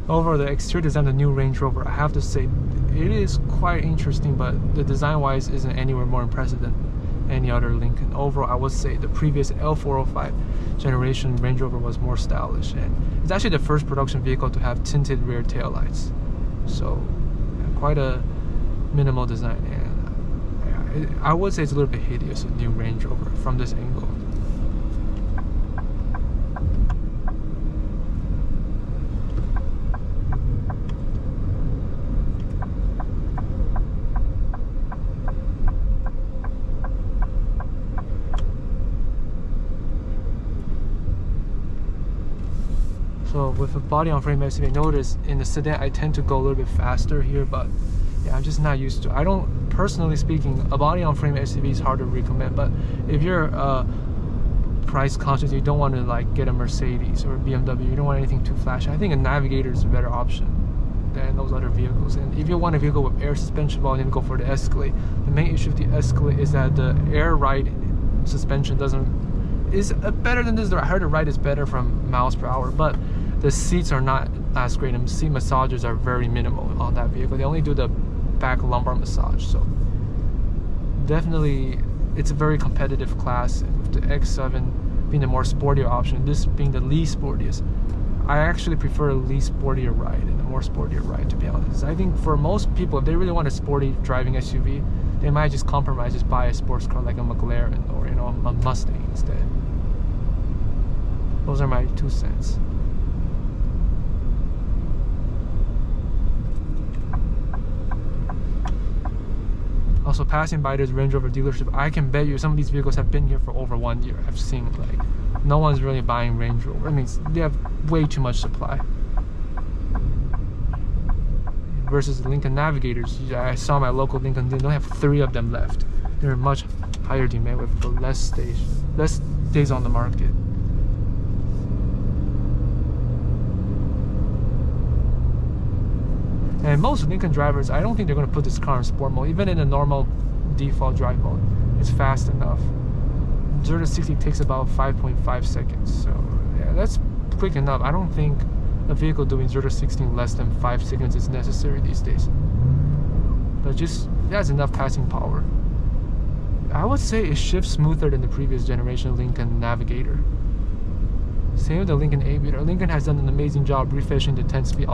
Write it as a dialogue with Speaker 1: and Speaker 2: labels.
Speaker 1: Over the exterior design of the new Range Rover, I have to say it is quite interesting, but the design-wise isn't anywhere more impressive than any other Lincoln. Overall, I would say the previous L405 generation Range Rover was more stylish, and it's actually the first production vehicle to have tinted rear taillights. So, quite a minimal design, and I would say it's a little bit hideous, a new Range Rover from this angle. So with a body-on-frame SUV, notice in the sedan I tend to go a little bit faster here, but yeah, I'm just not used to it. I don't, personally speaking, a body-on-frame SUV is hard to recommend, but if you're price conscious, you don't want to like get a Mercedes or a BMW, you don't want anything too flashy, I think a Navigator is a better option than those other vehicles. And if you want a vehicle with air suspension, well, then go for the Escalade. The main issue with the Escalade is that the air ride suspension is better than this. I heard the ride is better from miles per hour, but the seats are not as great, and seat massages are very minimal on that vehicle. They only do the back lumbar massage, so definitely it's a very competitive class. And with the X7 being the more sportier option, this being the least sportiest, I actually prefer a least sportier ride and a more sportier ride, to be honest. I think for most people, if they really want a sporty driving SUV, they might just compromise, just buy a sports car like a McLaren or, you know, a Mustang instead. Those are my 2 cents. Also, passing by this Range Rover dealership, I can bet you some of these vehicles have been here for over 1 year. I've seen like no one's really buying Range Rover. I mean, they have way too much supply. Versus the Lincoln Navigators, I saw my local Lincoln, they only have 3 of them left. They're in much higher demand with less days on the market. And most Lincoln drivers, I don't think they're going to put this car in sport mode. Even in a normal default drive mode, it's fast enough. 0 to 60 takes about 5.5 seconds. So yeah, that's quick enough. I don't think a vehicle doing 0 to 60 in less than 5 seconds is necessary these days. But just, that's enough passing power. I would say it shifts smoother than the previous generation Lincoln Navigator. Same with the Lincoln Aviator. Lincoln has done an amazing job refreshing the 10-speed